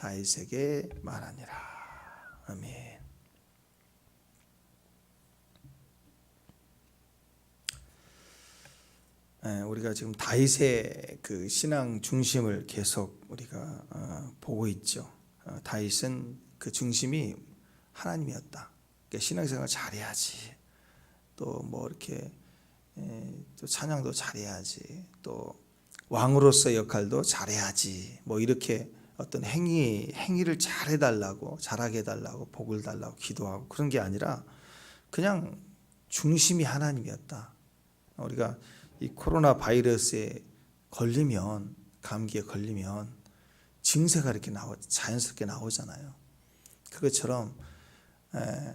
다윗에게 말하니라. 아멘. 우리가 지금 다윗의 그 신앙 중심을 계속 우리가 보고 있죠. 다윗은 그 중심이 하나님이었다. 그러니까 신앙생활 잘해야지. 또 뭐 이렇게 또 찬양도 잘해야지. 또 왕으로서의 역할도 잘해야지. 뭐 이렇게 어떤 행위를 잘해달라고, 잘하게 해달라고, 복을 달라고 기도하고 그런 게 아니라 그냥 중심이 하나님이었다. 우리가 이 코로나 바이러스에 걸리면, 감기에 걸리면 증세가 이렇게 자연스럽게 나오잖아요. 그것처럼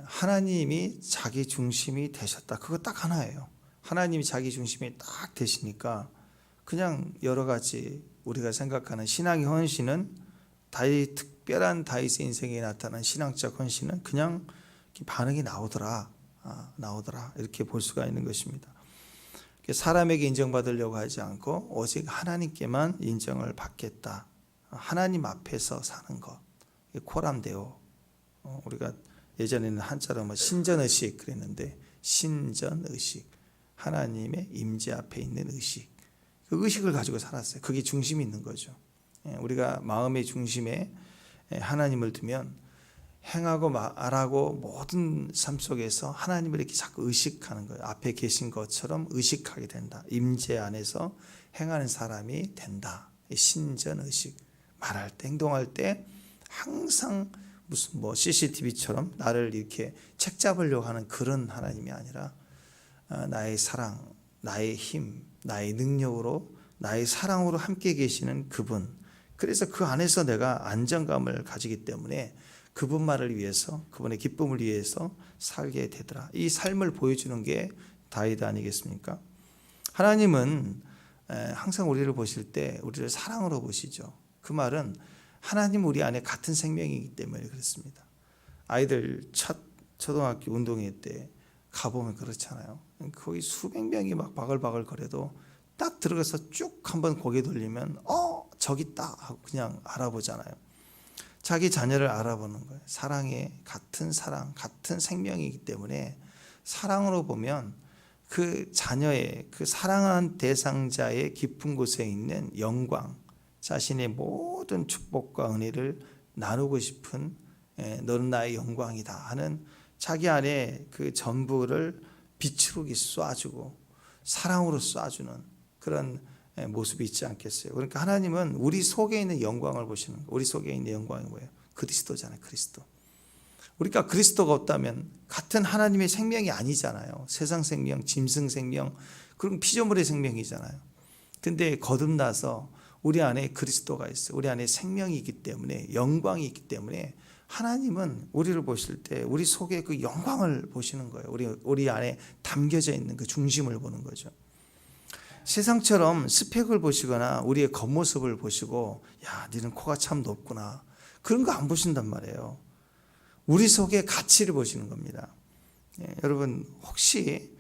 하나님이 자기 중심이 되셨다. 그거 딱 하나예요. 하나님이 자기 중심이 딱 되시니까 그냥 여러 가지 우리가 생각하는 신앙의 헌신은 특별한 다윗의 인생에 나타난 신앙적 헌신은 그냥 반응이 나오더라 이렇게 볼 수가 있는 것입니다. 사람에게 인정받으려고 하지 않고 오직 하나님께만 인정을 받겠다. 하나님 앞에서 사는 것. 코람데오. 우리가 예전에는 한자로 신전의식 그랬는데 신전의식. 하나님의 임재 앞에 있는 의식. 그 의식을 가지고 살았어요. 그게 중심이 있는 거죠. 우리가 마음의 중심에 하나님을 두면 행하고 말하고 모든 삶 속에서 하나님을 이렇게 자꾸 의식하는 거예요. 앞에 계신 것처럼 의식하게 된다. 임재 안에서 행하는 사람이 된다. 신전의식. 말할 때, 행동할 때 항상 무슨 CCTV처럼 나를 이렇게 책잡으려고 하는 그런 하나님이 아니라 나의 사랑, 나의 힘, 나의 능력으로, 나의 사랑으로 함께 계시는 그분. 그래서 그 안에서 내가 안정감을 가지기 때문에 그분만을 위해서, 그분의 기쁨을 위해서 살게 되더라. 이 삶을 보여주는 게 다윗 아니겠습니까? 하나님은 항상 우리를 보실 때 우리를 사랑으로 보시죠. 그 말은 하나님 우리 안에 같은 생명이기 때문에 그렇습니다. 아이들 첫 초등학교 운동회 때 가보면 그렇잖아요. 거기 수백 명이 막 바글바글 거려도 딱 들어가서 쭉 한번 고개 돌리면 저기 있다 하고 그냥 알아보잖아요. 자기 자녀를 알아보는 거예요. 같은 사랑, 같은 생명이기 때문에 사랑으로 보면 그 자녀의, 그 사랑한 대상자의 깊은 곳에 있는 영광, 자신의 모든 축복과 은혜를 나누고 싶은 너는 나의 영광이다 하는 자기 안에 그 전부를 빛으로 쏴주고 사랑으로 쏴주는 그런 모습이 있지 않겠어요. 그러니까 하나님은 우리 속에 있는 영광을 보시는 거예요. 우리 속에 있는 영광이 뭐예요? 그리스도잖아요. 그리스도. 우리가 그리스도가 없다면 같은 하나님의 생명이 아니잖아요. 세상 생명, 짐승 생명, 그런 피조물의 생명이잖아요. 근데 거듭나서 우리 안에 그리스도가 있어요. 우리 안에 생명이 있기 때문에, 영광이 있기 때문에 하나님은 우리를 보실 때 우리 속에 그 영광을 보시는 거예요. 우리 안에 담겨져 있는 그 중심을 보는 거죠. 세상처럼 스펙을 보시거나 우리의 겉모습을 보시고 야, 너는 코가 참 높구나. 그런 거 안 보신단 말이에요. 우리 속의 가치를 보시는 겁니다. 여러분 혹시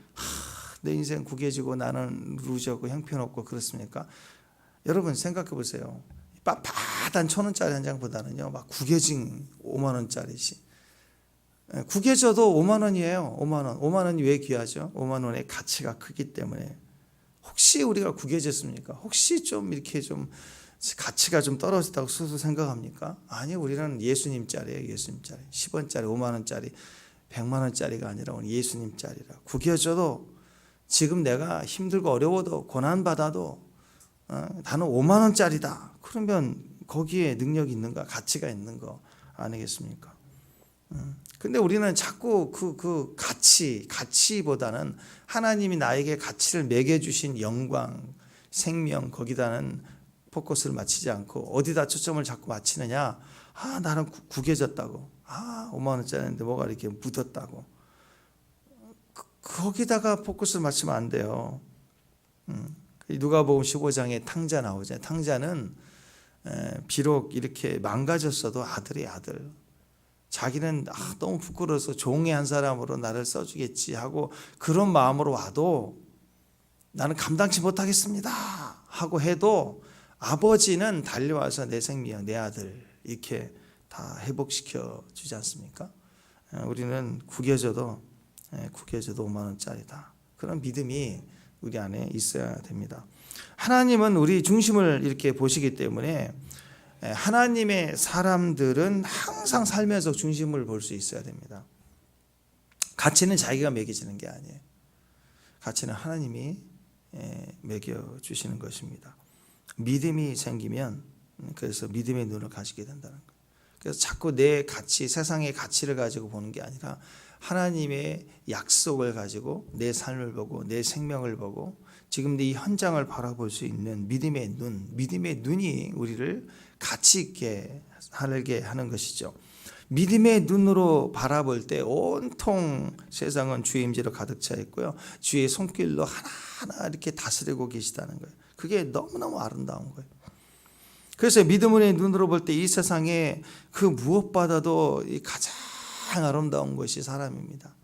내 인생 구겨지고 나는 루저고 형편없고 그렇습니까? 여러분 생각해 보세요. 빳빳한 1,000원짜리 한 장보다는요 막 구겨진 5만 원짜리지. 구겨져도 5만 원이에요. 5만 원. 5만 원이 왜 귀하죠? 5만 원의 가치가 크기 때문에. 혹시 우리가 구겨졌습니까? 혹시 좀 이렇게 좀 가치가 좀 떨어졌다고 스스로 생각합니까? 아니, 우리는 예수님짜리예요. 예수님짜리. 10원짜리, 5만 원짜리, 100만 원짜리가 아니라 우리 예수님짜리라. 구겨져도 지금 내가 힘들고 어려워도 고난받아도 나는 5만 원짜리다. 그러면 거기에 능력이 있는가, 가치가 있는 거 아니겠습니까? 근데 우리는 자꾸 그 가치보다는 하나님이 나에게 가치를 매겨주신 영광, 생명, 거기다는 포커스를 맞추지 않고 어디다 초점을 자꾸 맞추느냐? 나는 구겨졌다고. 5만 원짜리인데 뭐가 이렇게 묻었다고. 거기다가 포커스를 맞추면 안 돼요. 누가복음 15장에 탕자 나오잖아요. 탕자는 비록 이렇게 망가졌어도 아들이에요, 아들. 자기는 너무 부끄러워서 종의 한 사람으로 나를 써주겠지 하고 그런 마음으로 와도 나는 감당치 못하겠습니다 하고 해도 아버지는 달려와서 내 생명, 내 아들 이렇게 다 회복시켜 주지 않습니까? 우리는 구겨져도 5만 원짜리다. 그런 믿음이 우리 안에 있어야 됩니다. 하나님은 우리 중심을 이렇게 보시기 때문에 하나님의 사람들은 항상 살면서 중심을 볼 수 있어야 됩니다. 가치는 자기가 매겨지는 게 아니에요. 가치는 하나님이 매겨주시는 것입니다. 믿음이 생기면 그래서 믿음의 눈을 가지게 된다는 거예요. 그래서 자꾸 내 가치, 세상의 가치를 가지고 보는 게 아니라 하나님의 약속을 가지고 내 삶을 보고 내 생명을 보고 지금 이 현장을 바라볼 수 있는 믿음의 눈이 우리를 가치 있게 살게 하는 것이죠. 믿음의 눈으로 바라볼 때 온통 세상은 주의 임재로 가득 차 있고요. 주의 손길로 하나하나 이렇게 다스리고 계시다는 거예요. 그게 너무너무 아름다운 거예요. 그래서 믿음의 눈으로 볼 때 이 세상에 그 무엇보다도 가장 아름다운 것이 사람입니다.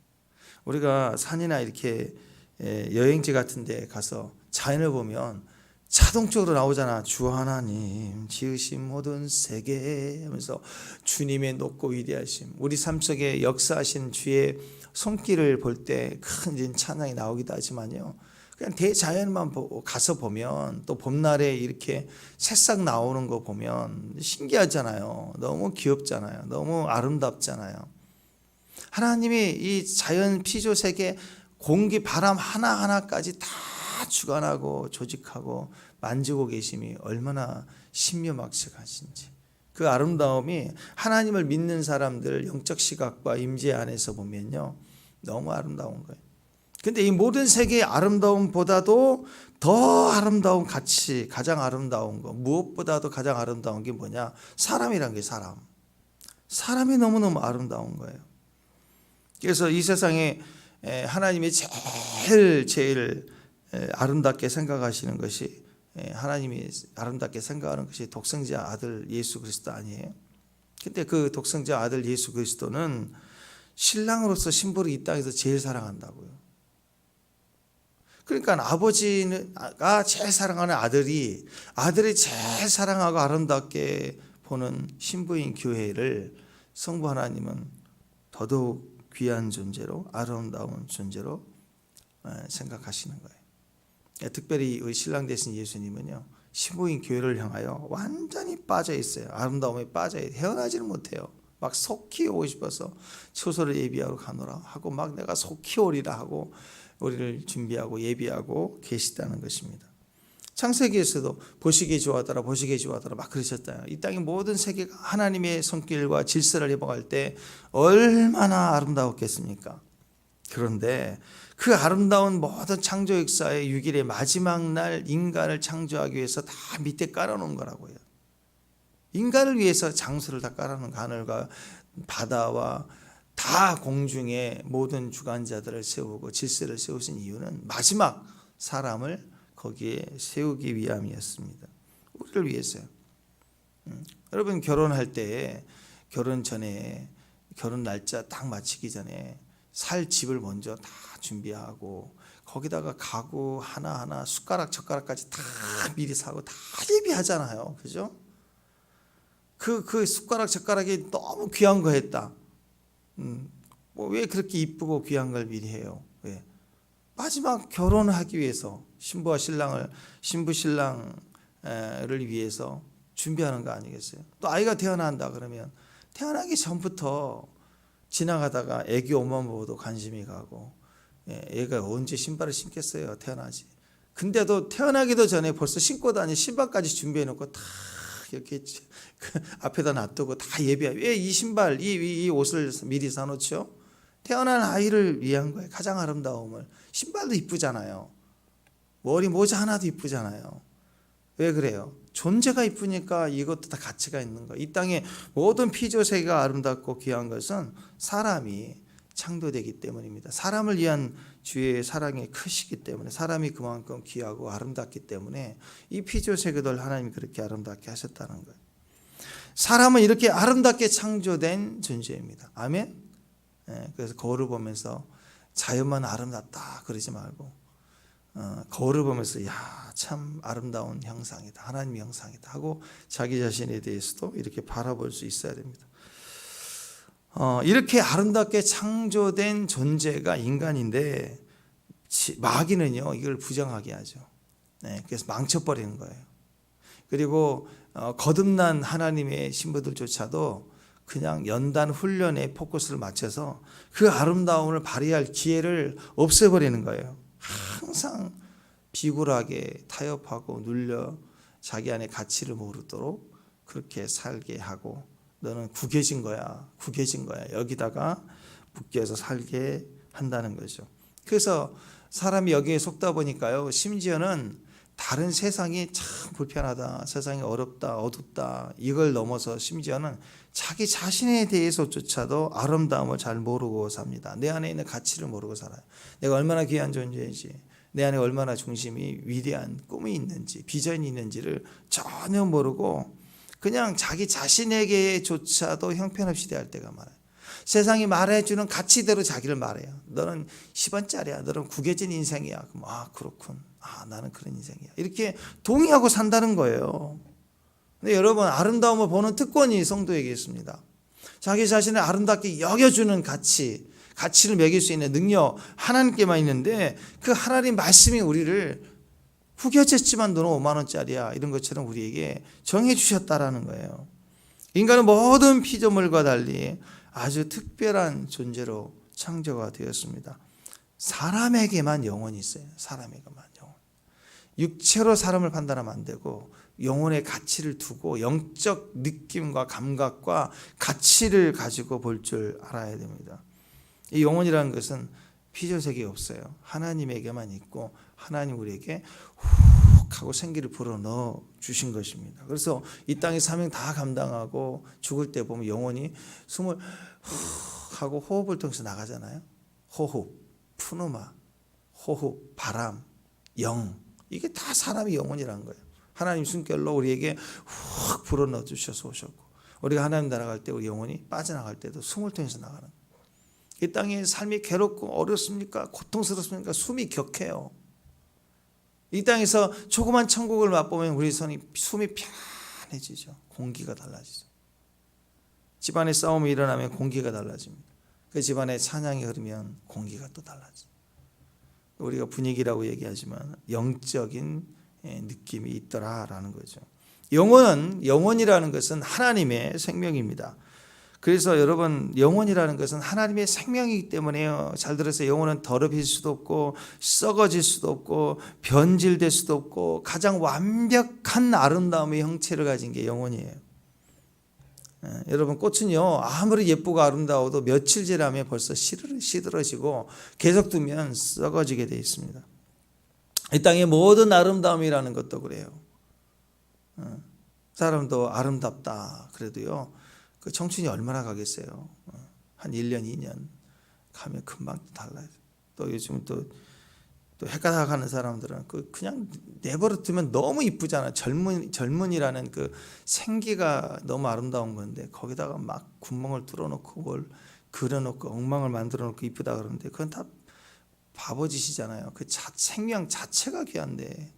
우리가 산이나 이렇게 여행지 같은 데 가서 자연을 보면 자동적으로 나오잖아. 주 하나님 지으신 모든 세계 하면서 주님의 높고 위대하심, 우리 삶 속에 역사하신 주의 손길을 볼 때 큰 찬양이 나오기도 하지만요, 그냥 대자연만 가서 보면, 또 봄날에 이렇게 새싹 나오는 거 보면 신기하잖아요. 너무 귀엽잖아요. 너무 아름답잖아요. 하나님이 이 자연 피조 세계 공기 바람 하나하나까지 다 주관하고 조직하고 만지고 계심이 얼마나 신묘막측하신지, 그 아름다움이 하나님을 믿는 사람들 영적 시각과 임재 안에서 보면요 너무 아름다운 거예요. 근데 이 모든 세계의 아름다움보다도 더 아름다운 가치, 가장 아름다운 거, 무엇보다도 가장 아름다운 게 뭐냐? 사람이란 게 사람이 너무너무 아름다운 거예요. 그래서 이 세상에 하나님이 제일 아름답게 생각하시는 것이, 하나님이 아름답게 생각하는 것이 독생자 아들 예수 그리스도 아니에요? 근데 그 독생자 아들 예수 그리스도는 신랑으로서 신부를 이 땅에서 제일 사랑한다고요. 그러니까 아버지가 제일 사랑하는 아들이 제일 사랑하고 아름답게 보는 신부인 교회를 성부 하나님은 더더욱 귀한 존재로, 아름다운 존재로 생각하시는 거예요. 특별히 우리 신랑 되신 예수님은요, 신부인 교회를 향하여 완전히 빠져 있어요. 아름다움에 빠져 있어요. 헤어나지를 못해요. 막 속히 오고 싶어서 처소를 예비하러 가노라 하고, 막 내가 속히 오리라 하고 우리를 준비하고 예비하고 계시다는 것입니다. 창세기에서도 보시기에 좋아하더라 막 그러셨잖아요. 이 땅의 모든 세계가 하나님의 손길과 질서를 회복할 때 얼마나 아름다웠겠습니까? 그런데 그 아름다운 모든 창조 역사의 6일의 마지막 날 인간을 창조하기 위해서 다 밑에 깔아놓은 거라고요. 인간을 위해서 장소를 다 깔아놓은, 하늘과 바다와 다 공중의 모든 주관자들을 세우고 질서를 세우신 이유는 마지막 사람을 거기에 세우기 위함이었습니다. 우리를 위해서요. 여러분, 결혼할 때, 결혼 전에, 결혼 날짜 딱 마치기 전에 살 집을 먼저 다 준비하고, 거기다가 가구 하나하나 숟가락 젓가락까지 다 미리 사고 다 예비하잖아요. 그죠? 그 숟가락 젓가락이 너무 귀한 거 했다. 왜 그렇게 이쁘고 귀한 걸 미리 해요? 왜? 마지막 결혼을 하기 위해서, 신부 신랑을 위해서 준비하는 거 아니겠어요? 또 아이가 태어난다 그러면 태어나기 전부터 지나가다가 애기 옷만 보고도 관심이 가고, 애가 언제 신발을 신겠어요? 태어나지. 근데도 태어나기도 전에 벌써 신고 다니 신발까지 준비해 놓고 다 이렇게 그 앞에다 놔두고 다 예비해. 왜 이 신발, 이 옷을 미리 사놓죠? 태어난 아이를 위한 거예요. 가장 아름다움을. 신발도 이쁘잖아요. 머리 모자 하나도 이쁘잖아요. 왜 그래요? 존재가 이쁘니까 이것도 다 가치가 있는 거예요. 이 땅의 모든 피조세계가 아름답고 귀한 것은 사람이 창조되기 때문입니다. 사람을 위한 주의 사랑이 크시기 때문에, 사람이 그만큼 귀하고 아름답기 때문에 이 피조세계들 하나님이 그렇게 아름답게 하셨다는 거예요. 사람은 이렇게 아름답게 창조된 존재입니다. 아멘. 그래서 거울을 보면서 자연만 아름답다 그러지 말고, 거울을 보면서 야, 참 아름다운 형상이다, 하나님의 형상이다 하고 자기 자신에 대해서도 이렇게 바라볼 수 있어야 됩니다. 이렇게 아름답게 창조된 존재가 인간인데 마귀는요 이걸 부정하게 하죠. 그래서 망쳐버리는 거예요. 그리고 거듭난 하나님의 신부들조차도 그냥 연단 훈련에 포커스를 맞춰서 그 아름다움을 발휘할 기회를 없애버리는 거예요. 항상 비굴하게 타협하고 눌려 자기 안에 가치를 모르도록 그렇게 살게 하고, 너는 구겨진 거야, 구겨진 거야, 여기다가 묶여서 살게 한다는 거죠. 그래서 사람이 여기에 속다 보니까요, 심지어는 다른 세상이 참 불편하다, 세상이 어렵다, 어둡다, 이걸 넘어서 심지어는 자기 자신에 대해서조차도 아름다움을 잘 모르고 삽니다. 내 안에 있는 가치를 모르고 살아요. 내가 얼마나 귀한 존재인지, 내 안에 얼마나 중심이 위대한 꿈이 있는지, 비전이 있는지를 전혀 모르고 그냥 자기 자신에게조차도 형편없이 대할 때가 많아요. 세상이 말해주는 가치대로 자기를 말해요. 너는 10원짜리야, 너는 구겨진 인생이야. 그럼 그렇군, 나는 그런 인생이야, 이렇게 동의하고 산다는 거예요. 근데 여러분, 아름다움을 보는 특권이 성도에게 있습니다. 자기 자신을 아름답게 여겨주는 가치를 매길 수 있는 능력 하나님께만 있는데, 그 하나님 말씀이 우리를 구겨졌지만 너는 5만 원짜리야, 이런 것처럼 우리에게 정해 주셨다라는 거예요. 인간은 모든 피조물과 달리 아주 특별한 존재로 창조가 되었습니다. 사람에게만 영혼이 있어요. 사람에게만 영혼. 육체로 사람을 판단하면 안 되고 영혼의 가치를 두고 영적 느낌과 감각과 가치를 가지고 볼 줄 알아야 됩니다. 이 영혼이라는 것은 피조세계에 없어요. 하나님에게만 있고 하나님 우리에게 훅 하고 생기를 불어넣어 주신 것입니다. 그래서 이 땅의 사명 다 감당하고 죽을 때 보면 영혼이 숨을 훅 하고 호흡을 통해서 나가잖아요. 호흡, 푸누마, 호흡, 바람, 영, 이게 다 사람의 영혼이라는 거예요. 하나님 숨결로 우리에게 훅 불어넣어 주셔서 오셨고, 우리가 하나님 나라 갈 때 우리 영혼이 빠져나갈 때도 숨을 통해서 나가는 거예요. 이 땅의 삶이 괴롭고 어렵습니까? 고통스럽습니까? 숨이 격해요. 이 땅에서 조그만 천국을 맛보면 우리 숨이 편해지죠. 공기가 달라지죠. 집안에 싸움이 일어나면 공기가 달라집니다. 그 집안에 찬양이 흐르면 공기가 또 달라져요. 우리가 분위기라고 얘기하지만 영적인 느낌이 있더라라는 거죠. 영혼이라는 것은 하나님의 생명입니다. 그래서 여러분, 영혼이라는 것은 하나님의 생명이기 때문에요. 잘 들으세요. 영혼은 더럽힐 수도 없고 썩어질 수도 없고 변질될 수도 없고 가장 완벽한 아름다움의 형체를 가진 게 영혼이에요. 여러분, 꽃은요 아무리 예쁘고 아름다워도 며칠 지나면 벌써 시들어지고 계속 두면 썩어지게 되어 있습니다. 이 땅의 모든 아름다움이라는 것도 그래요. 사람도 아름답다 그래도요, 그 청춘이 얼마나 가겠어요. 한 1년 2년 가면 금방 달라요. 또 요즘 또 헷갈아 가는 사람들은 그냥 내버려 두면 너무 이쁘잖아. 젊은이라는 그 생기가 너무 아름다운 건데 거기다가 막 구멍을 뚫어놓고 뭘 그려놓고 엉망을 만들어놓고 이쁘다 그러는데 그건 다 바보짓이잖아요. 그 생명 자체가 귀한데.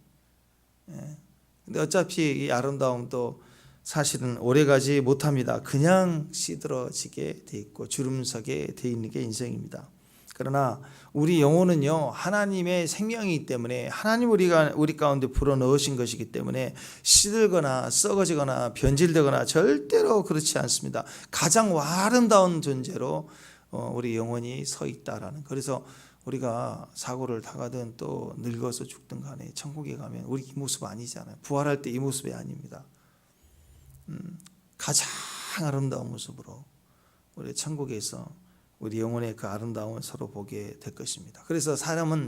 근데 어차피 이 아름다움도 사실은 오래가지 못합니다. 그냥 시들어지게 돼 있고 주름서게 돼 있는 게 인생입니다. 그러나 우리 영혼은요 하나님의 생명이기 때문에, 하나님 우리 가운데 불어넣으신 것이기 때문에 시들거나 썩어지거나 변질되거나 절대로 그렇지 않습니다. 가장 아름다운 존재로 우리 영혼이 서 있다라는. 그래서 우리가 사고를 당하든 또 늙어서 죽든 간에 천국에 가면 우리 이 모습 아니잖아요. 부활할 때 이 모습이 아닙니다. 가장 아름다운 모습으로 우리 천국에서 우리 영혼의 그 아름다움을 서로 보게 될 것입니다. 그래서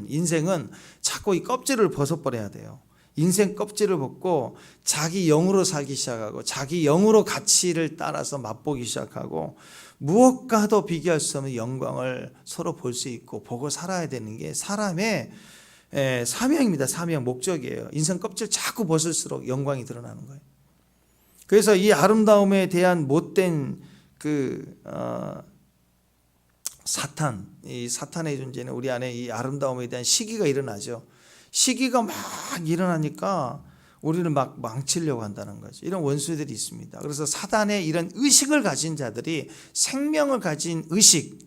인생은 자꾸 이 껍질을 벗어버려야 돼요. 인생 껍질을 벗고 자기 영으로 살기 시작하고 자기 영으로 가치를 따라서 맛보기 시작하고 무엇과도 비교할 수 없는 영광을 서로 볼 수 있고 보고 살아야 되는 게 사람의 사명입니다. 사명, 목적이에요. 인생 껍질 자꾸 벗을수록 영광이 드러나는 거예요. 그래서 이 아름다움에 대한 못된 이 사탄의 존재는 우리 안에 이 아름다움에 대한 시기가 일어나죠. 시기가 막 일어나니까 우리를 막 망치려고 한다는 거죠. 이런 원수들이 있습니다. 그래서 사단의 이런 의식을 가진 자들이 생명을 가진 의식,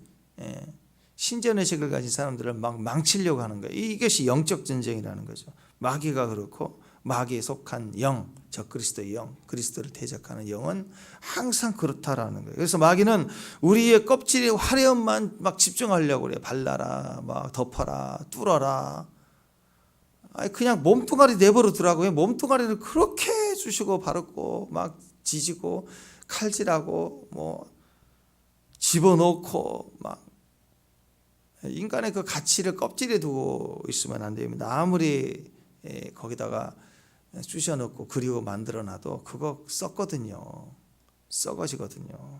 신전 의식을 가진 사람들을 막 망치려고 하는 거예요. 이것이 영적 전쟁이라는 거죠. 마귀가 그렇고 마귀에 속한 영, 적그리스도의 영, 그리스도를 대적하는 영은 항상 그렇다라는 거예요. 그래서 마귀는 우리의 껍질의 화려함만 막 집중하려고 그래요. 발라라, 막 덮어라, 뚫어라. 그냥 몸뚱아리 내버려두라고요. 몸뚱아리를 그렇게 주시고 바르고 막 지지고 칼질하고 뭐 집어넣고 막 인간의 그 가치를 껍질에 두고 있으면 안 됩니다. 아무리 거기다가 쑤셔넣고 그리고 만들어놔도 그거 썩거든요. 썩어지거든요.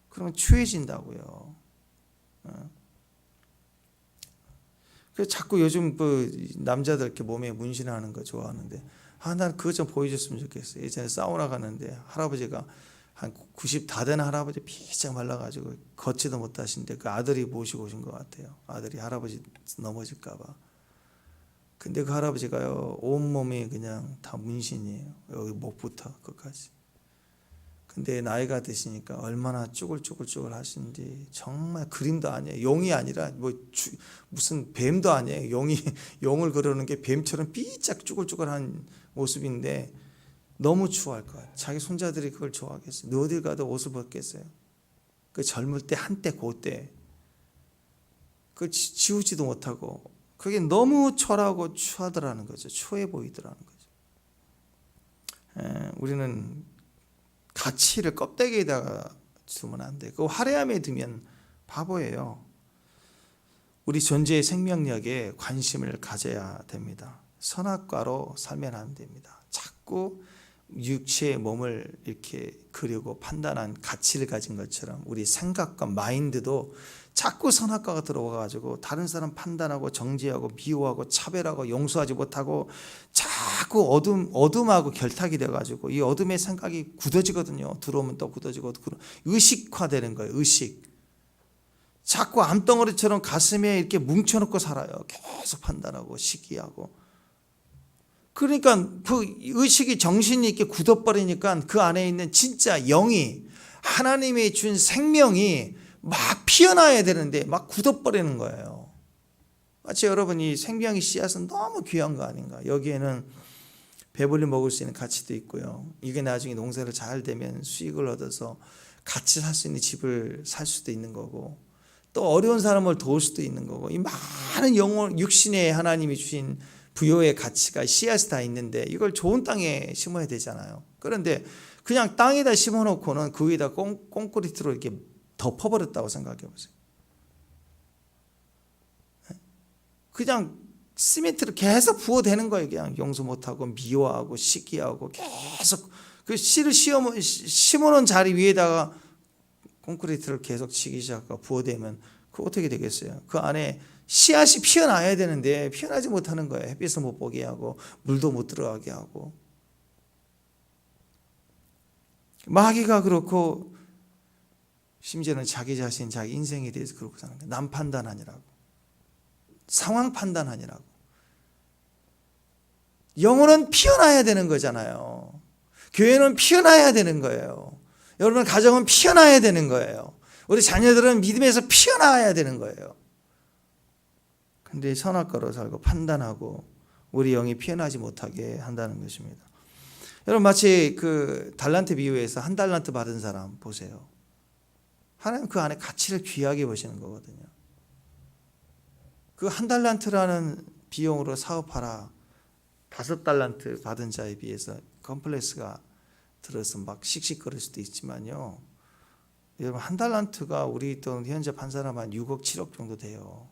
그러면 추해진다고요. 그래서 자꾸 요즘 그 남자들 이렇게 몸에 문신하는 거 좋아하는데 난 그거 좀 보여줬으면 좋겠어요. 예전에 사우나 갔는데 할아버지가 한 90 다 된 할아버지 피쩍 말라가지고 걷지도 못하신데 그 아들이 모시고 오신 것 같아요. 아들이 할아버지 넘어질까 봐. 근데 그 할아버지가요 온몸이 그냥 다 문신이에요. 여기 목부터 끝까지. 근데 나이가 드시니까 얼마나 쭈글쭈글 하시는지 정말 그림도 아니에요. 용이 아니라 무슨 뱀도 아니에요. 용을 그려놓은 게 뱀처럼 삐짝 쭈글쭈글한 모습인데 너무 추워할 것 같아요. 자기 손자들이 그걸 좋아하겠어요. 어딜 가도 옷을 벗겠어요. 그 젊을 때 한때 그때 그 지우지도 못하고 그게 너무 초라하고 추하더라는 거죠. 추해 보이더라는 거죠. 우리는 가치를 껍데기에다가 두면 안 돼. 그 화려함에 두면 바보예요. 우리 존재의 생명력에 관심을 가져야 됩니다. 선악과로 살면 안 됩니다. 자꾸 육체의 몸을 이렇게 그리고 판단한 가치를 가진 것처럼 우리 생각과 마인드도 자꾸 선악과가 들어와가지고 다른 사람 판단하고 정죄하고 미워하고 차별하고 용서하지 못하고 자꾸 어둠하고 결탁이 돼가지고 이 어둠의 생각이 굳어지거든요. 들어오면 또 굳어지고 의식화되는 거예요. 의식. 자꾸 암덩어리처럼 가슴에 이렇게 뭉쳐놓고 살아요. 계속 판단하고 시기하고. 그러니까 그 의식이 정신이 이렇게 굳어버리니까 그 안에 있는 진짜 영이 하나님이 준 생명이 막 피어나야 되는데 막 굳어버리는 거예요. 마치 여러분이 생명의 씨앗은 너무 귀한 거 아닌가. 여기에는 배불리 먹을 수 있는 가치도 있고요. 이게 나중에 농사를 잘 되면 수익을 얻어서 같이 살 수 있는 집을 살 수도 있는 거고 또 어려운 사람을 도울 수도 있는 거고 이 많은 영혼 육신의 하나님이 주신 부여의 가치가 씨앗이 다 있는데 이걸 좋은 땅에 심어야 되잖아요. 그런데 그냥 땅에다 심어놓고는 그 위에다 콘크리트로 이렇게 덮어버렸다고 생각해 보세요. 그냥 시멘트를 계속 부어대는 거예요. 그냥 용서 못하고 미워하고 시기하고 계속 그 씨를 심어놓은 자리 위에다가 콘크리트를 계속 치기 시작하고 부어대면 그 어떻게 되겠어요? 그 안에 씨앗이 피어나야 되는데 피어나지 못하는 거예요. 햇빛을 못 보게 하고 물도 못 들어가게 하고. 마귀가 그렇고 심지어는 자기 자신, 자기 인생에 대해서 그렇게 사는 거예요. 남 판단하니라고. 상황 판단하니라고. 영혼은 피어나야 되는 거잖아요. 교회는 피어나야 되는 거예요. 여러분 가정은 피어나야 되는 거예요. 우리 자녀들은 믿음에서 피어나야 되는 거예요. 근데 선악과로 살고 판단하고 우리 영이 피어나지 못하게 한다는 것입니다. 여러분 마치 그 달란트 비유에서 한 달란트 받은 사람 보세요. 하나님 그 안에 가치를 귀하게 보시는 거거든요. 그 한 달란트라는 비용으로 사업하라 5달란트 받은 자에 비해서 컴플렉스가 들어서 막 씩씩거릴 수도 있지만요. 여러분 한 달란트가 우리 돈 현재 판 사람 한 6억 7억 정도 돼요.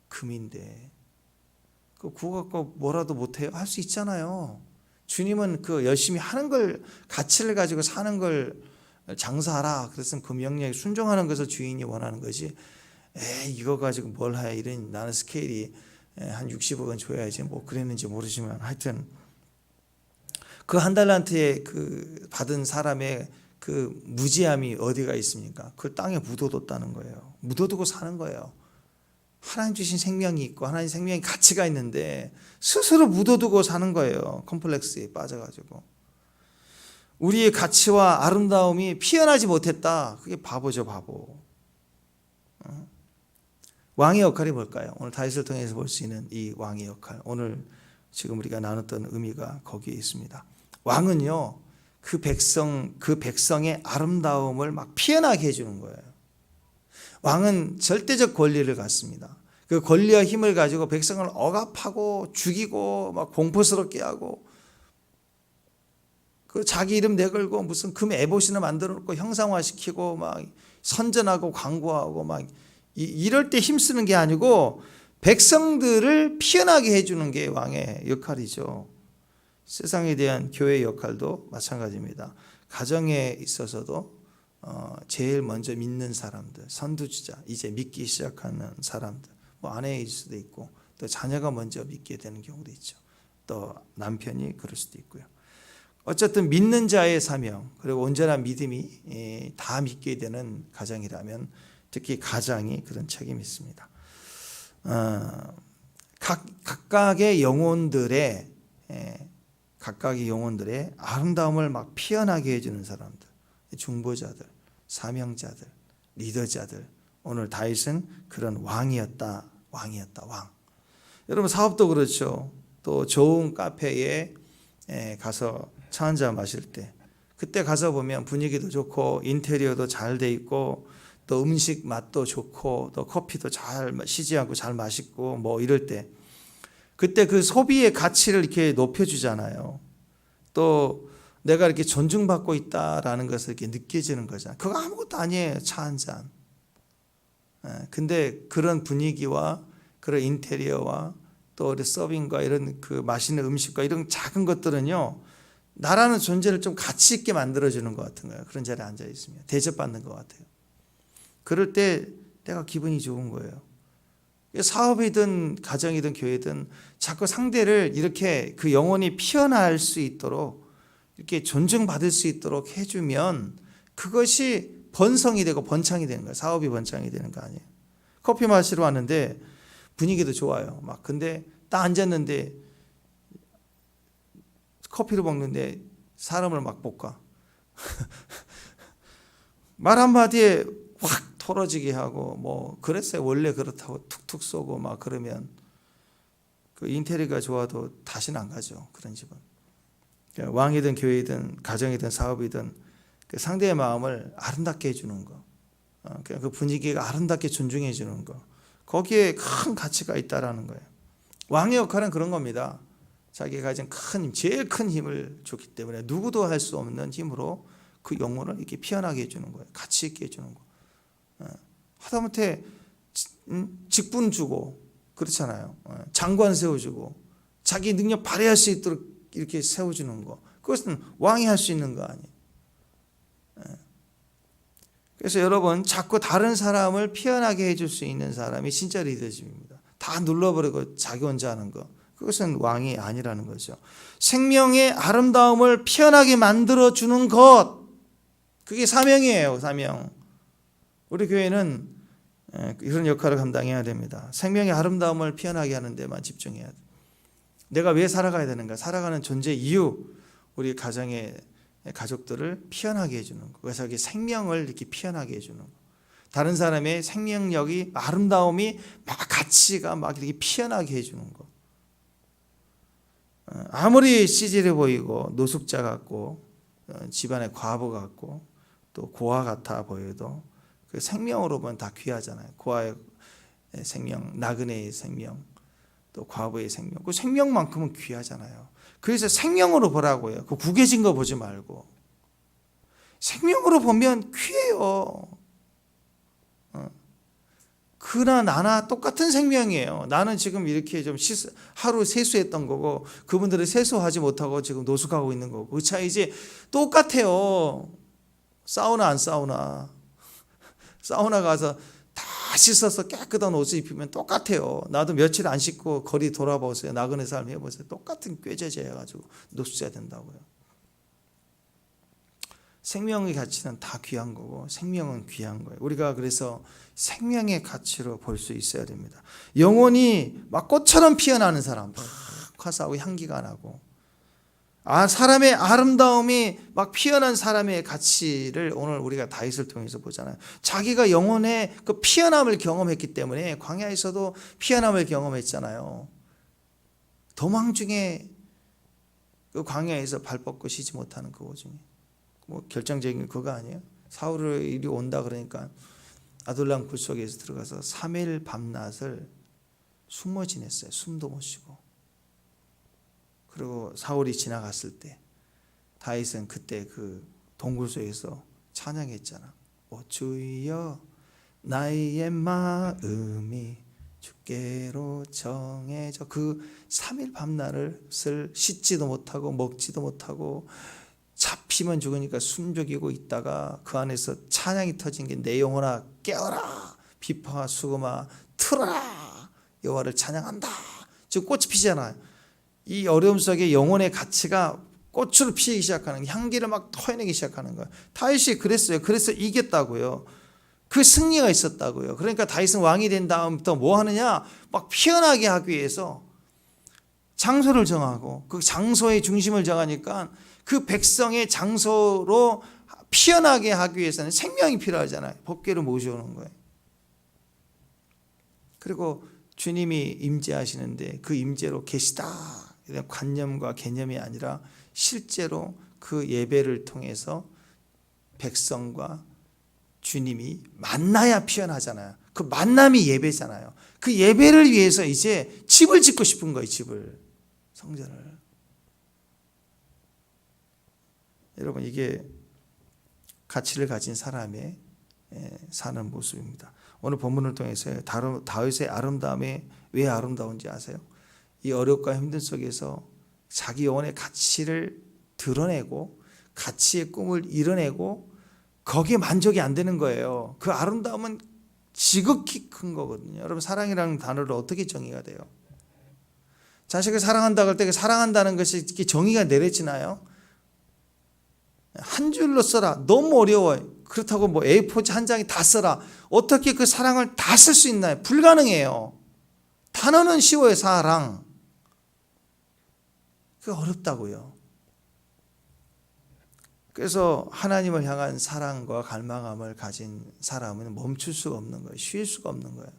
금인데 그거 갖고 뭐라도 못해요? 할 수 있잖아요. 주님은 그 열심히 하는 걸 가치를 가지고 사는 걸 장사하라 그랬으면 그 명령에 순종하는 것을 주인이 원하는 거지. 이거 가지고 뭘 해? 이런 나는 스케일이 한 60억은 줘야지 뭐 그랬는지 모르지만 하여튼 그 한 달란트에 그 받은 사람의 그 무지함이 어디가 있습니까? 그 땅에 묻어뒀다는 거예요. 묻어두고 사는 거예요. 하나님 주신 생명이 있고 하나님 생명의 가치가 있는데 스스로 묻어두고 사는 거예요. 컴플렉스에 빠져가지고. 우리의 가치와 아름다움이 피어나지 못했다. 그게 바보죠, 바보. 왕의 역할이 뭘까요? 오늘 다윗을 통해서 볼 수 있는 이 왕의 역할. 오늘 지금 우리가 나눴던 의미가 거기에 있습니다. 왕은요, 그 백성의 아름다움을 막 피어나게 해주는 거예요. 왕은 절대적 권리를 갖습니다. 그 권리와 힘을 가지고 백성을 억압하고 죽이고 막 공포스럽게 하고 그 자기 이름 내걸고 무슨 금 에봇이나 만들어 놓고 형상화시키고 막 선전하고 광고하고 막 이럴 때 힘쓰는 게 아니고 백성들을 피어나게 해주는 게 왕의 역할이죠. 세상에 대한 교회의 역할도 마찬가지입니다. 가정에 있어서도 제일 먼저 믿는 사람들, 선두주자, 이제 믿기 시작하는 사람들, 뭐 아내일 수도 있고 또 자녀가 먼저 믿게 되는 경우도 있죠. 또 남편이 그럴 수도 있고요. 어쨌든 믿는 자의 사명 그리고 온전한 믿음이 다 믿게 되는 가정이라면 특히 가장이 그런 책임이 있습니다. 각각의 영혼들의 아름다움을 막 피어나게 해주는 사람들, 중보자들, 사명자들, 리더자들. 오늘 다윗은 그런 왕이었다. 왕. 여러분 사업도 그렇죠. 또 좋은 카페에 가서 차 한잔 마실 때 그때 가서 보면 분위기도 좋고 인테리어도 잘 돼 있고 또 음식 맛도 좋고 또 커피도 잘 쉬지 않고 잘 맛있고 뭐 이럴 때 그때 그 소비의 가치를 이렇게 높여주잖아요. 또 내가 이렇게 존중받고 있다라는 것을 이렇게 느껴지는 거잖아요. 그거 아무것도 아니에요. 차 한 잔. 근데 그런 분위기와 그런 인테리어와 또 서빙과 이런 그 맛있는 음식과 이런 작은 것들은요, 나라는 존재를 좀 가치 있게 만들어주는 것 같은 거예요. 그런 자리에 앉아 있으면 대접받는 것 같아요. 그럴 때 내가 기분이 좋은 거예요. 사업이든 가정이든 교회든 자꾸 상대를 이렇게 그 영혼이 피어날 수 있도록 이렇게 존중받을 수 있도록 해주면 그것이 번성이 되고 번창이 되는 거예요. 사업이 번창이 되는 거 아니에요. 커피 마시러 왔는데 분위기도 좋아요. 막 근데 딱 앉았는데 커피를 먹는데 사람을 막 볶아. 말 한마디에 확 털어지게 하고 뭐 그랬어요. 원래 그렇다고 툭툭 쏘고 막 그러면 그 인테리어가 좋아도 다시는 안 가죠. 그런 집은. 왕이든 교회이든 가정이든 사업이든 그 상대의 마음을 아름답게 해주는 거, 그 분위기가 아름답게 존중해 주는 거, 거기에 큰 가치가 있다라는 거예요. 왕의 역할은 그런 겁니다. 자기가 가진 제일 큰 힘을 줬기 때문에 누구도 할 수 없는 힘으로 그 영혼을 이렇게 피어나게 해주는 거예요. 가치 있게 해주는 거. 하다못해 직분 주고 그렇잖아요. 장관 세워주고 자기 능력 발휘할 수 있도록 이렇게 세워주는 거. 그것은 왕이 할 수 있는 거 아니에요. 그래서 여러분 자꾸 다른 사람을 피어나게 해줄 수 있는 사람이 진짜 리더십입니다. 다 눌러버리고 자기 혼자 하는 거. 그것은 왕이 아니라는 거죠. 생명의 아름다움을 피어나게 만들어주는 것. 그게 사명이에요. 사명. 우리 교회는 이런 역할을 감당해야 됩니다. 생명의 아름다움을 피어나게 하는 데만 집중해야 돼. 내가 왜 살아가야 되는가? 살아가는 존재 이유. 우리 가족들을 피어나게 해주는 거. 그래서 이렇게 생명을 이렇게 피어나게 해주는 거. 다른 사람의 생명력이 아름다움이 막 가치가 막 이렇게 피어나게 해주는 거. 아무리 씨질해 보이고 노숙자 같고 집안의 과부 같고 또 고아 같아 보여도 그 생명으로 보면 다 귀하잖아요. 고아의 생명, 나그네의 생명, 또 과부의 생명. 그 생명만큼은 귀하잖아요. 그래서 생명으로 보라고요. 그 구겨진 거 보지 말고. 생명으로 보면 귀해요. 그나 나나 똑같은 생명이에요. 나는 지금 이렇게 좀 하루 세수했던 거고 그분들은 세수하지 못하고 지금 노숙하고 있는 거고 그 차이지 똑같아요. 사우나 안 사우나. 사우나 가서 다 씻어서 깨끗한 옷을 입히면 똑같아요. 나도 며칠 안 씻고 거리 돌아보세요. 나그네 삶 해보세요. 똑같은 꾀죄죄 해가지고 노숙자 된다고요. 생명의 가치는 다 귀한 거고 생명은 귀한 거예요. 우리가 그래서 생명의 가치로 볼 수 있어야 됩니다. 영혼이 막 꽃처럼 피어나는 사람, 막 화사하고 향기가 나고, 사람의 아름다움이 막 피어난 사람의 가치를 오늘 우리가 다윗을 통해서 보잖아요. 자기가 영혼의 그 피어남을 경험했기 때문에 광야에서도 피어남을 경험했잖아요. 도망 중에 그 광야에서 발 뻗고 쉬지 못하는 그거 중에 뭐 결정적인 그거 아니에요? 사울을 이리 온다 그러니까 아둘람 굴 속에서 들어가서 3일 밤낮을 숨어 지냈어요. 숨도 못 쉬고. 그리고 사울이 지나갔을 때 다윗은 그때 그 동굴 속에서 찬양했잖아. 오 주여 나의 마음이 주께로 정해져. 그 3일 밤낮을 씻지도 못하고 먹지도 못하고 잡히면 죽으니까 숨죽이고 있다가 그 안에서 찬양이 터진 게 내 영혼아 깨어라 비파와 수금아 틀어라 여호와를 찬양한다. 지금 꽃이 피잖아요. 이 어려움 속에 영혼의 가치가 꽃으로 피기 시작하는, 향기를 막 토해내기 시작하는 거예요. 다윗이 그랬어요. 그래서 이겼다고요. 그 승리가 있었다고요. 그러니까 다윗은 왕이 된 다음부터 뭐 하느냐, 막 피어나게 하기 위해서 장소를 정하고 그 장소의 중심을 정하니까 그 백성의 장소로 피어나게 하기 위해서는 생명이 필요하잖아요. 법궤를 모셔오는 거예요. 그리고 주님이 임재하시는데 그 임재로 계시다 이런 관념과 개념이 아니라 실제로 그 예배를 통해서 백성과 주님이 만나야 피어나잖아요. 그 만남이 예배잖아요. 그 예배를 위해서 이제 집을 짓고 싶은 거예요. 집을, 성전을. 여러분, 이게 가치를 가진 사람의 사는 모습입니다. 오늘 본문을 통해서 다윗의 아름다움이 왜 아름다운지 아세요? 이 어렵고 힘든 속에서 자기 영혼의 가치를 드러내고 가치의 꿈을 이뤄내고 거기에 만족이 안 되는 거예요. 그 아름다움은 지극히 큰 거거든요. 여러분, 사랑이라는 단어를 어떻게 정의가 돼요? 자식을 사랑한다고 할 때 그 사랑한다는 것이 정의가 내려지나요? 한 줄로 써라. 너무 어려워요. 그렇다고 뭐 A4 한 장이 다 써라. 어떻게 그 사랑을 다 쓸 수 있나요? 불가능해요. 단어는 쉬워요. 사랑. 그게 어렵다고요. 그래서 하나님을 향한 사랑과 갈망함을 가진 사람은 멈출 수가 없는 거예요. 쉴 수가 없는 거예요.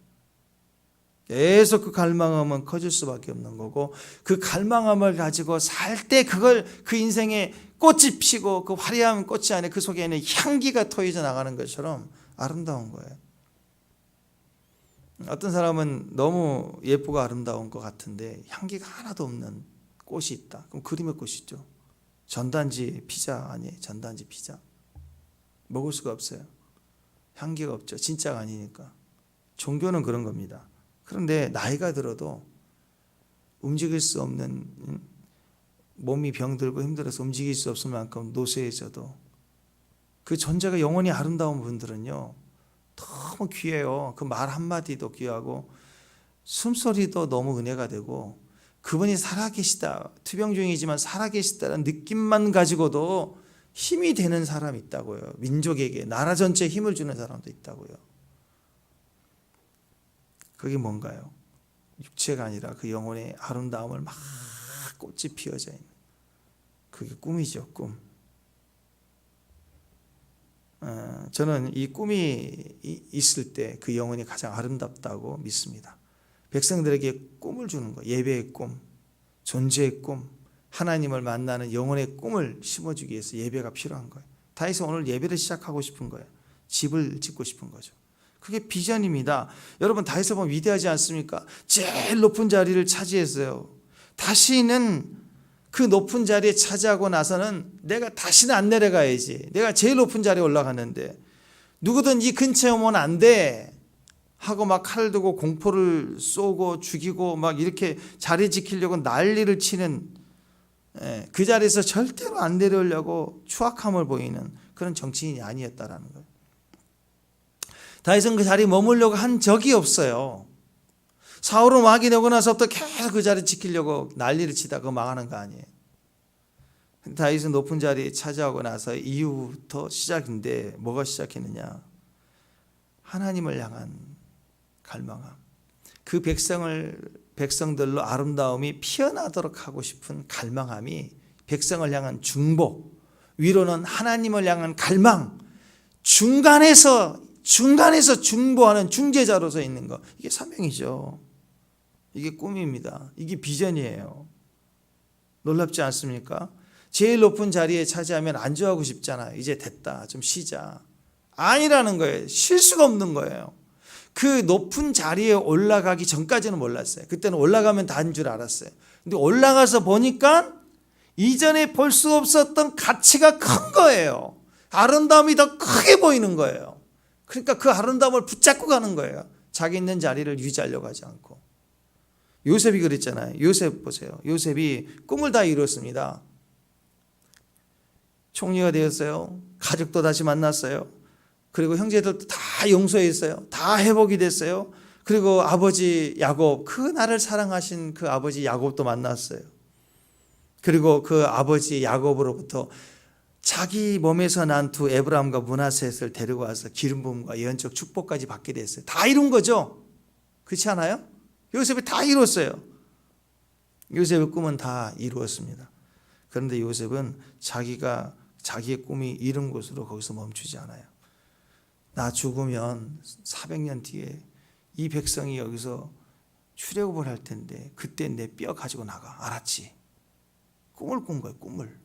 계속 그 갈망함은 커질 수밖에 없는 거고, 그 갈망함을 가지고 살 때 그걸 그 인생에 꽃이 피고 그 화려한 꽃이 안에 그 속에는 향기가 토해져 나가는 것처럼 아름다운 거예요. 어떤 사람은 너무 예쁘고 아름다운 것 같은데 향기가 하나도 없는 꽃이 있다. 그럼 그림의 꽃이죠. 전단지 피자 아니에요. 전단지 피자. 먹을 수가 없어요. 향기가 없죠. 진짜가 아니니까. 종교는 그런 겁니다. 그런데 나이가 들어도 움직일 수 없는, 몸이 병들고 힘들어서 움직일 수 없을 만큼 노쇠해져도 그 존재가 영원히 아름다운 분들은요 너무 귀해요. 그 말 한마디도 귀하고 숨소리도 너무 은혜가 되고, 그분이 살아계시다, 투병 중이지만 살아계시다는 느낌만 가지고도 힘이 되는 사람이 있다고요. 민족에게, 나라 전체에 힘을 주는 사람도 있다고요. 그게 뭔가요? 육체가 아니라 그 영혼의 아름다움을 막 꽃이 피어져 있는, 그게 꿈이죠. 꿈. 저는 이 꿈이 있을 때 그 영혼이 가장 아름답다고 믿습니다. 백성들에게 꿈을 주는 거, 예배의 꿈, 존재의 꿈, 하나님을 만나는 영혼의 꿈을 심어주기 위해서 예배가 필요한 거예요. 다윗은 오늘 예배를 시작하고 싶은 거예요. 집을 짓고 싶은 거죠. 그게 비전입니다. 여러분, 다윗을 보면 위대하지 않습니까? 제일 높은 자리를 차지했어요. 다시는 그 높은 자리에 차지하고 나서는 내가 다시는 안 내려가야지. 내가 제일 높은 자리에 올라갔는데 누구든 이 근처에 오면 안 돼 하고 막 칼을 들고 공포를 쏘고 죽이고 막 이렇게 자리 지키려고 난리를 치는, 그 자리에서 절대로 안 내려오려고 추악함을 보이는 그런 정치인이 아니었다라는 거예요. 다윗은 그 자리에 머물려고 한 적이 없어요. 사울은 왕이 되고 나서부터 계속 그 자리 지키려고 난리를 치다가 망하는 거 아니에요. 다윗은 높은 자리에 차지하고 나서 이후부터 시작인데 뭐가 시작했느냐? 하나님을 향한 갈망함. 그 백성들로 아름다움이 피어나도록 하고 싶은 갈망함이 백성을 향한 중보, 위로는 하나님을 향한 갈망, 중간에서 중보하는 중재자로서 있는 것. 이게 사명이죠. 이게 꿈입니다. 이게 비전이에요. 놀랍지 않습니까? 제일 높은 자리에 차지하면 안주하고 싶잖아요. 이제 됐다. 좀 쉬자. 아니라는 거예요. 쉴 수가 없는 거예요. 그 높은 자리에 올라가기 전까지는 몰랐어요. 그때는 올라가면 다인 줄 알았어요. 근데 올라가서 보니까 이전에 볼 수 없었던 가치가 큰 거예요. 아름다움이 더 크게 보이는 거예요. 그러니까 그 아름다움을 붙잡고 가는 거예요. 자기 있는 자리를 유지하려고 하지 않고. 요셉이 그랬잖아요. 요셉 보세요. 요셉이 꿈을 다 이뤘습니다. 총리가 되었어요. 가족도 다시 만났어요. 그리고 형제들도 다 용서했어요. 다 회복이 됐어요. 그리고 아버지 야곱, 그 나를 사랑하신 그 아버지 야곱도 만났어요. 그리고 그 아버지 야곱으로부터 자기 몸에서 난 두 에브라임과 므낫셋을 데리고 와서 기름 부음과 예언적 축복까지 받게 됐어요. 다 이룬 거죠. 그렇지 않아요? 요셉이 다 이뤘어요. 요셉의 꿈은 다 이루었습니다. 그런데 요셉은 자기의 꿈이 이룬 곳으로 거기서 멈추지 않아요. 나 죽으면 400년 뒤에 이 백성이 여기서 출애굽을 할 텐데 그때 내 뼈 가지고 나가. 알았지? 꿈을 꾼 거예요. 꿈을.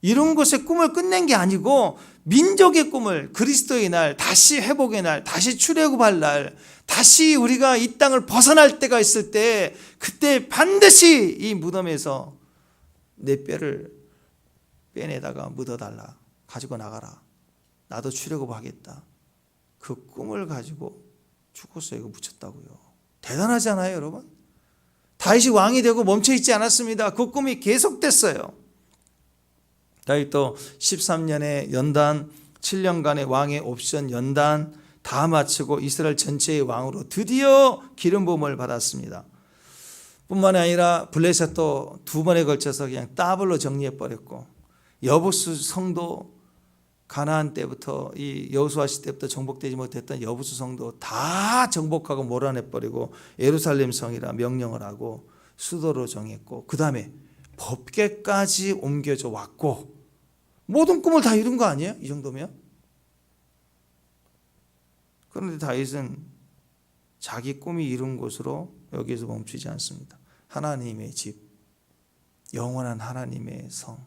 이런 것의 꿈을 끝낸 게 아니고 민족의 꿈을, 그리스도의 날, 다시 회복의 날, 다시 출애굽할 날, 다시 우리가 이 땅을 벗어날 때가 있을 때 그때 반드시 이 무덤에서 내 뼈를 빼내다가 묻어달라. 가지고 나가라. 나도 출애굽하겠다. 그 꿈을 가지고 죽었어요. 이거 묻혔다고요. 대단하지 않아요, 여러분? 다윗이 왕이 되고 멈춰있지 않았습니다. 그 꿈이 계속됐어요. 다윗도 13년의 연단, 7년간의 왕의 옵션 연단 다 마치고 이스라엘 전체의 왕으로 드디어 기름 부음을 받았습니다. 뿐만 아니라 블레셋도 2번에 걸쳐서 그냥 더블로 정리해버렸고, 여부수 성도, 가나안 때부터 이 여호수아 시 때부터 정복되지 못했던 여부수 성도 다 정복하고 몰아내버리고 예루살렘 성이라 명령을 하고 수도로 정했고, 그 다음에 법궤까지 옮겨져 왔고, 모든 꿈을 다 이룬 거 아니에요? 이 정도면? 그런데 다윗은 자기 꿈이 이룬 곳으로 여기에서 멈추지 않습니다. 하나님의 집, 영원한 하나님의 성,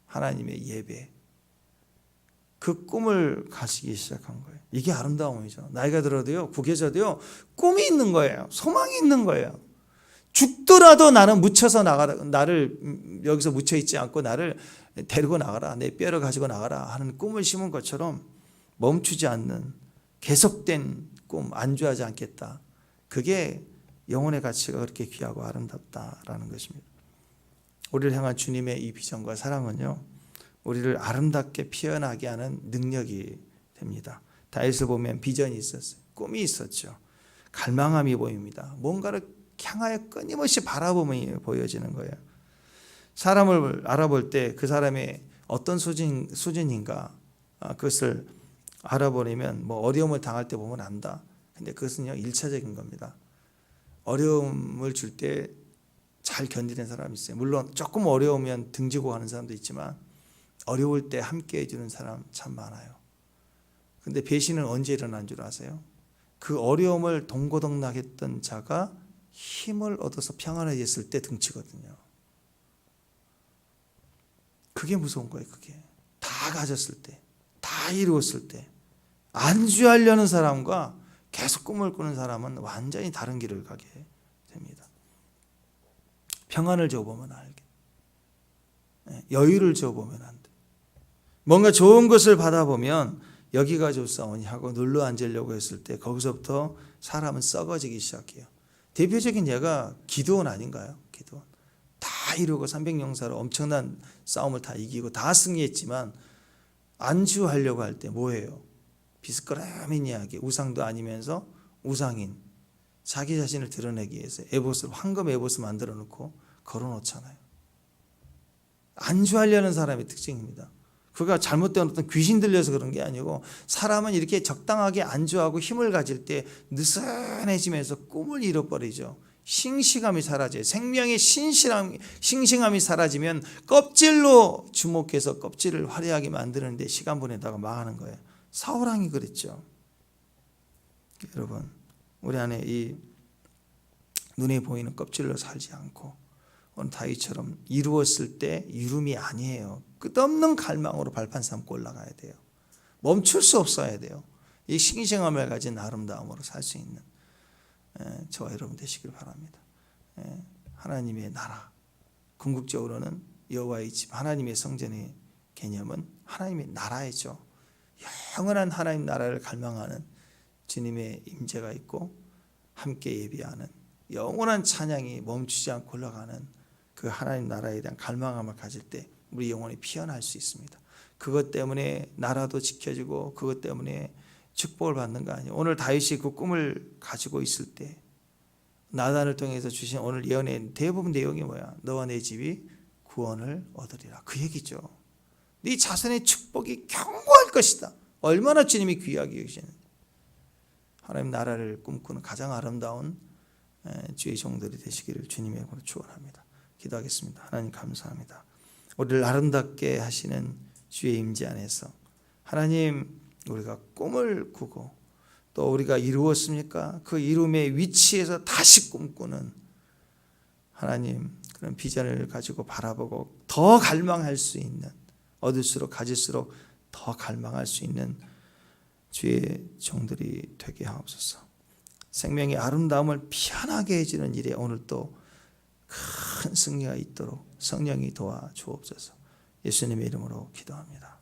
하나님의 예배, 그 꿈을 가지기 시작한 거예요. 이게 아름다움이죠. 나이가 들어도요, 구겨져도요, 꿈이 있는 거예요. 소망이 있는 거예요. 죽더라도 나는 묻혀서 나가라. 나를 여기서 묻혀 있지 않고 나를 데리고 나가라. 내 뼈를 가지고 나가라 하는 꿈을 심은 것처럼 멈추지 않는 계속된 꿈, 안주하지 않겠다. 그게 영혼의 가치가 그렇게 귀하고 아름답다라는 것입니다. 우리를 향한 주님의 이 비전과 사랑은요, 우리를 아름답게 피어나게 하는 능력이 됩니다. 다윗을 보면 비전이 있었어요. 꿈이 있었죠. 갈망함이 보입니다. 뭔가를 향하여 끊임없이 바라보면 보여지는 거예요. 사람을 알아볼 때 그 사람의 어떤 수준인가, 그것을 알아보려면 뭐 어려움을 당할 때 보면 안다. 근데 그것은요, 1차적인 겁니다. 어려움을 줄 때 잘 견디는 사람이 있어요. 물론 조금 어려우면 등지고 가는 사람도 있지만 어려울 때 함께 해주는 사람 참 많아요. 근데 배신은 언제 일어난 줄 아세요? 그 어려움을 동고동락했던 자가 힘을 얻어서 평안해졌을 때 등치거든요. 그게 무서운 거예요. 그게 다 가졌을 때, 다 이루었을 때, 안주하려는 사람과 계속 꿈을 꾸는 사람은 완전히 다른 길을 가게 됩니다. 평안을 줘보면 알게, 여유를 줘보면 안 돼. 뭔가 좋은 것을 받아보면 여기가 좋사오니 하고 눌러 앉으려고 했을 때 거기서부터 사람은 썩어지기 시작해요. 대표적인 예가 기드온 아닌가요? 기드온 다 이루고 300용사로 엄청난 싸움을 다 이기고 다 승리했지만 안주하려고 할 때 뭐예요? 비스끄러민 이야기, 우상도 아니면서 우상인 자기 자신을 드러내기 위해서 에봇을, 황금 에봇을 만들어 놓고 걸어 놓잖아요. 안주하려는 사람의 특징입니다. 그가 잘못된 어떤 귀신 들려서 그런 게 아니고 사람은 이렇게 적당하게 안주하고 힘을 가질 때 느슨해지면서 꿈을 잃어버리죠. 싱싱함이 사라져요. 생명의 싱싱함이 사라지면 껍질로 주목해서 껍질을 화려하게 만드는데 시간 보내다가 망하는 거예요. 사울왕이 그랬죠. 여러분, 우리 안에 이 눈에 보이는 껍질로 살지 않고 오늘 다윗처럼 이루었을 때 이름이 아니에요. 끝없는 갈망으로 발판 삼고 올라가야 돼요. 멈출 수 없어야 돼요. 이 싱싱함을 가진 아름다움으로 살 수 있는 저와 여러분 되시길 바랍니다. 하나님의 나라, 궁극적으로는 여호와의 집, 하나님의 성전의 개념은 하나님의 나라이죠. 영원한 하나님 나라를 갈망하는 주님의 임재가 있고 함께 예비하는 영원한 찬양이 멈추지 않고 올라가는 그 하나님 나라에 대한 갈망함을 가질 때 우리 영혼이 피어날 수 있습니다. 그것 때문에 나라도 지켜지고 그것 때문에 축복을 받는 거 아니에요. 오늘 다윗이 그 꿈을 가지고 있을 때 나단을 통해서 주신 오늘 예언의 대부분 내용이 뭐야? 너와 내 집이 구원을 얻으리라. 그 얘기죠. 네 자손의 축복이 견고할 것이다. 얼마나 주님이 귀하게 여기시는지. 하나님 나라를 꿈꾸는 가장 아름다운 주의 종들이 되시기를 주님의 이름으로 축원합니다. 기도하겠습니다. 하나님 감사합니다. 우리를 아름답게 하시는 주의 임재 안에서 하나님 우리가 꿈을 꾸고 또 우리가 이루었습니까? 그 이룸의 위치에서 다시 꿈꾸는 하나님 그런 비전을 가지고 바라보고 더 갈망할 수 있는 얻을수록 가질수록 더 갈망할 수 있는 주의 종들이 되게 하옵소서. 생명의 아름다움을 피안하게 해주는 일에 오늘 또 큰 승리가 있도록 성령이 도와 주옵소서. 예수님의 이름으로 기도합니다.